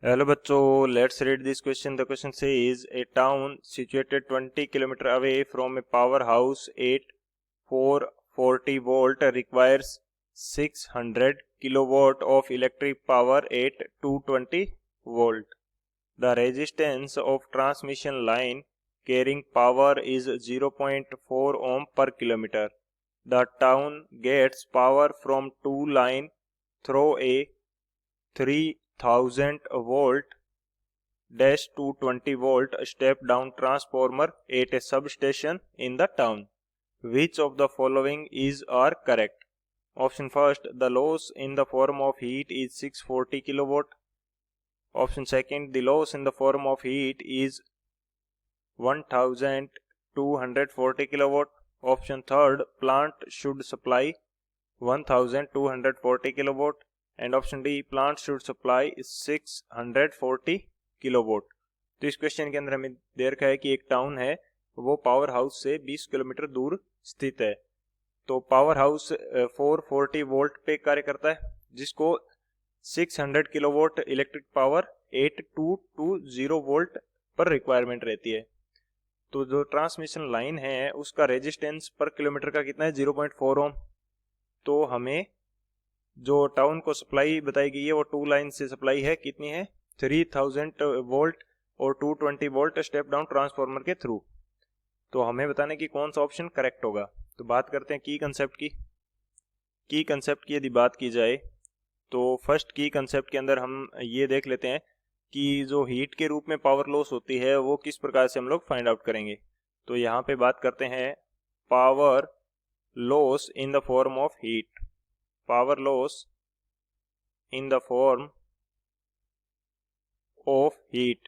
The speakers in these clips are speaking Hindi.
Hello bachcho, let's read this question. The question says a town situated 20 km away from a powerhouse at 440 volt requires 600 kilowatt of electric power at 220 volt. The resistance of transmission line carrying power is 0.4 ohm per kilometer. The town gets power from two line through a 3000 volt dash 220 volt step down transformer at a substation in the town. Which of the following is or correct? Option first, the loss in the form of heat is 640 kilowatt. Option second, the loss in the form of heat is 1240 kilowatt. Option third, plant should supply 1240 kilowatt. And option D, plant should supply 640 kilowatt. तो इस क्वेश्चन के अंदर हमें दे रखा है कि एक टाउन है वो पावर हाउस से 20 किलोमीटर दूर स्थित है। तो पावर हाउस 440 वोल्ट पे कार्य करता है, जिसको 600 किलोवाट इलेक्ट्रिक पावर 8220 वोल्ट पर रिक्वायरमेंट रहती है। तो जो ट्रांसमिशन लाइन है उसका रेजिस्टेंस पर किलोमीटर का कितना है, 0.4 ओम। तो हमें जो टाउन को सप्लाई बताई गई है वो टू लाइन से सप्लाई है, कितनी है, 3000 वोल्ट और 220 वोल्ट स्टेप डाउन ट्रांसफार्मर के थ्रू। तो हमें बताने की कौन सा ऑप्शन करेक्ट होगा। तो बात करते हैं की कंसेप्ट की। की कंसेप्ट की यदि बात की जाए तो फर्स्ट की कंसेप्ट के अंदर हम ये देख लेते हैं कि जो हीट के रूप में पावर लॉस होती है वो किस प्रकार से हम लोग फाइंड आउट करेंगे। तो यहाँ पे बात करते हैं power loss in the form of heat. Power loss in the form of heat.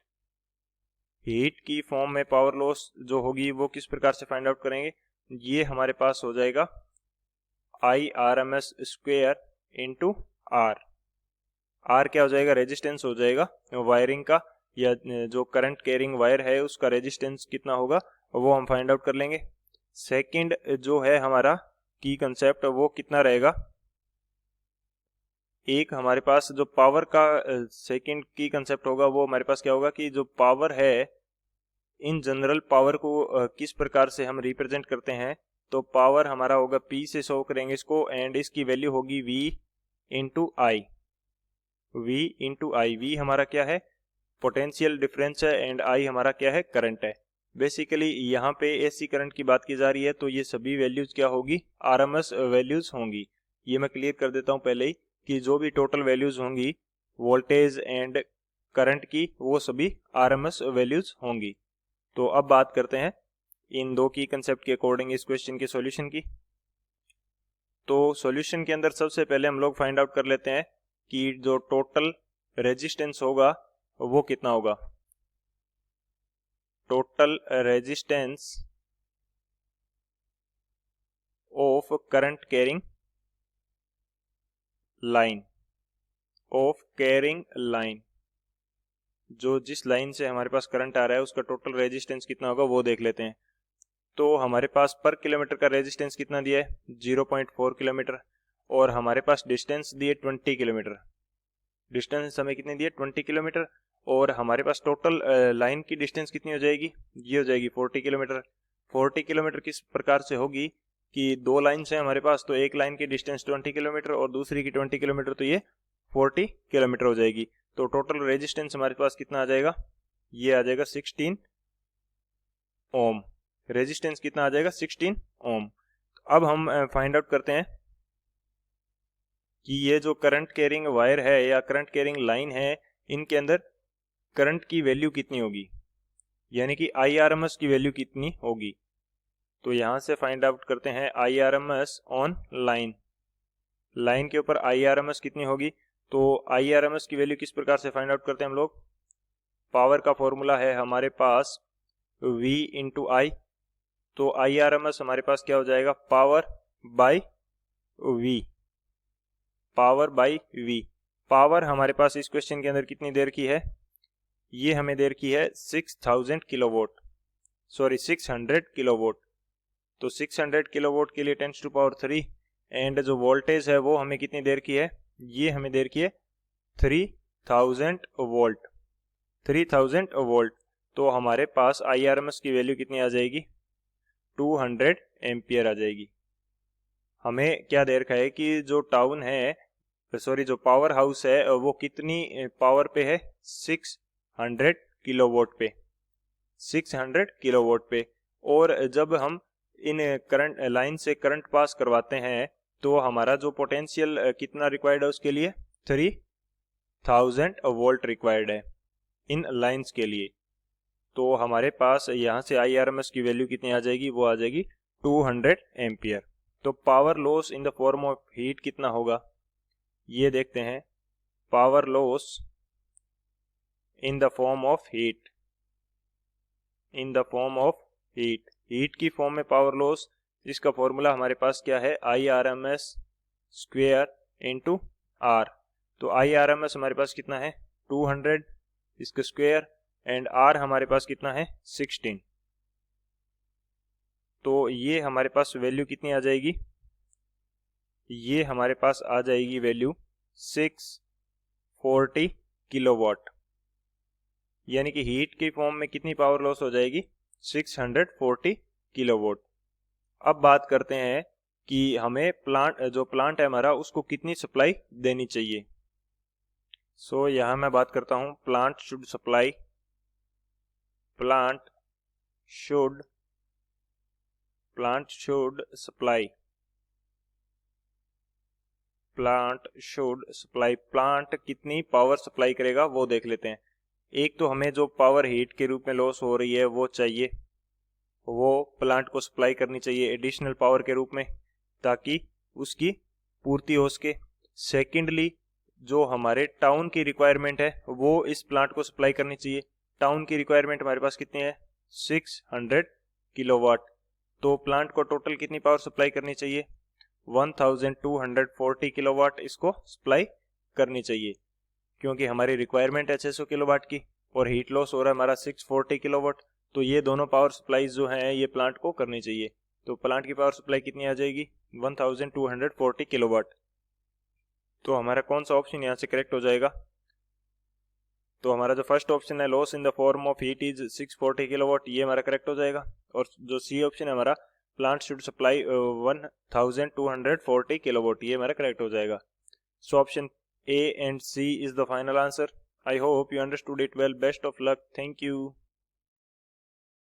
Heat की फॉर्म में पावर लॉस जो होगी वो किस प्रकार से फाइंड आउट करेंगे। ये हमारे पास हो जाएगा IRMS square into R. R क्या हो जाएगा, रेजिस्टेंस हो जाएगा वायरिंग का, या जो करंट कैरिंग वायर है उसका रेजिस्टेंस कितना होगा वो हम फाइंड आउट कर लेंगे। सेकंड जो है हमारा की कंसेप्ट वो कितना रहेगा, एक हमारे पास जो पावर का सेकंड की कंसेप्ट होगा वो हमारे पास क्या होगा कि जो पावर है इन जनरल पावर को किस प्रकार से हम रिप्रेजेंट करते हैं। तो पावर हमारा होगा P से शो करेंगे इसको, एंड इसकी वैल्यू होगी V इंटू आई। V इंटू आई, V हमारा क्या है, पोटेंशियल डिफरेंस है, एंड I हमारा क्या है, करंट है। बेसिकली यहाँ पे AC करंट की बात की जा रही है, तो ये सभी वैल्यूज क्या होगी, RMS वैल्यूज होंगी। ये मैं क्लियर कर देता हूँ पहले ही कि जो भी टोटल वैल्यूज होंगी वोल्टेज एंड करंट की वो सभी RMS वैल्यूज होंगी। तो अब बात करते हैं इन दो की कंसेप्ट के अकॉर्डिंग इस क्वेश्चन के सॉल्यूशन की। तो सॉल्यूशन के अंदर सबसे पहले हम लोग फाइंड आउट कर लेते हैं कि जो टोटल रेजिस्टेंस होगा वो कितना होगा। Total resistance of current carrying line, of carrying line, जो जिस लाइन से हमारे पास करंट आ रहा है उसका टोटल रेजिस्टेंस कितना होगा वो देख लेते हैं। तो हमारे पास पर किलोमीटर का रेजिस्टेंस कितना दिया है, 0.4 किलोमीटर, और हमारे पास डिस्टेंस दिए 20 किलोमीटर। डिस्टेंस हमें कितनी दी है, 20 किलोमीटर, और हमारे पास टोटल लाइन की डिस्टेंस कितनी हो जाएगी, ये हो जाएगी 40 किलोमीटर। 40 किलोमीटर किस प्रकार से होगी कि दो लाइन से हमारे पास, तो एक लाइन की डिस्टेंस 20 किलोमीटर और दूसरी की 20 किलोमीटर, तो ये 40 किलोमीटर हो जाएगी। तो टोटल रेजिस्टेंस हमारे पास कितना आ जाएगा, ये आ जाएगा 16 ओम। रेजिस्टेंस कितना आ जाएगा, 16 ओम। अब हम फाइंड आउट करते हैं कि ये जो करंट कैरिंग वायर है या करंट कैरिंग लाइन है इनके अंदर करंट की वैल्यू कितनी होगी, यानी कि IRMS की वैल्यू कितनी होगी। तो यहां से फाइंड आउट करते हैं IRMS ऑन लाइन। लाइन के ऊपर IRMS कितनी होगी, तो IRMS की वैल्यू किस प्रकार से फाइंड आउट करते हैं हम लोग। पावर का फॉर्मूला है हमारे पास V इंटू आई। तो IRMS हमारे पास क्या हो जाएगा, power bye V। Power bye V। Power हमारे पास इस क्वेश्चन के अंदर कितनी देर की है, ये हमें देर की है 6000 किलोवाट, सॉरी 600 किलोवाट। तो 600 किलोवाट के लिए 10 टू पावर 3, एंड जो वोल्टेज है वो हमें कितनी देर की है, ये हमें देर की है 3000 वोल्ट, 3000 वोल्ट, तो हमारे पास IRMS की वैल्यू कितनी आ जाएगी, 200 एम्पियर आ जाएगी। हमें क्या दे रखा है कि जो टाउन है, सॉरी जो पावर हाउस है वो कितनी पावर पे है, 600 किलोवाट पे, 600 किलोवाट पे। और जब हम इन करंट लाइन से करंट पास करवाते हैं तो हमारा जो पोटेंशियल कितना रिक्वायर्ड है उसके लिए, 3000 वोल्ट रिक्वायर्ड है इन लाइंस के लिए। तो हमारे पास यहाँ से IRMS की वैल्यू कितनी आ जाएगी, वो आ जाएगी 200 एम्पियर। तो power loss in the form of heat कितना होगा, ये देखते हैं। Power loss in the form of heat, in the form of heat, heat की फॉर्म में पावर लॉस, इसका फॉर्मूला हमारे पास क्या है, IRMS स्क्वेयर इंटू R। तो IRMS हमारे पास कितना है, 200, इसका स्क्वेयर, एंड R हमारे पास कितना है, 16। तो ये हमारे पास वैल्यू कितनी आ जाएगी, ये हमारे पास आ जाएगी वैल्यू 640 किलोवाट, यानी कि हीट की फॉर्म में कितनी पावर लॉस हो जाएगी, 640 किलोवाट। अब बात करते हैं कि हमें जो प्लांट है हमारा उसको कितनी सप्लाई देनी चाहिए। सो यहाँ मैं बात करता हूँ plant should supply, plant should supply, plant should supply, plant कितनी पावर सप्लाई करेगा वो देख लेते हैं। एक तो हमें जो पावर हीट के रूप में लॉस हो रही है वो चाहिए, वो प्लांट को सप्लाई करनी चाहिए एडिशनल पावर के रूप में, ताकि उसकी पूर्ति हो सके। सेकेंडली जो हमारे टाउन की रिक्वायरमेंट है वो इस प्लांट को सप्लाई करनी चाहिए। टाउन की रिक्वायरमेंट हमारे पास कितनी है, 600 किलोवाट। तो प्लांट को टोटल कितनी पावर सप्लाई करनी चाहिए, 1240 किलोवाट इसको सप्लाई करनी चाहिए, क्योंकि हमारी रिक्वायरमेंट है 600 किलोवाट की और हीट लॉस हो रहा है हमारा 640 किलोवाट। तो ये दोनों पावर सप्लाई जो हैं ये प्लांट को करनी चाहिए। तो प्लांट की पावर सप्लाई कितनी आ जाएगी, 1240 किलोवाट। तो हमारा कौन सा ऑप्शन यहाँ से करेक्ट हो जाएगा, तो हमारा जो फर्स्ट ऑप्शन है loss in the form of heat is 640 kilowatt, ये हमारा करेक्ट हो जाएगा। और जो सी ऑप्शन है हमारा प्लांट शुड सप्लाई 1240 किलोवाट, ये हमारा करेक्ट हो जाएगा। So option A and C is the final answer. I hope you understood it well. Best of luck. Thank you.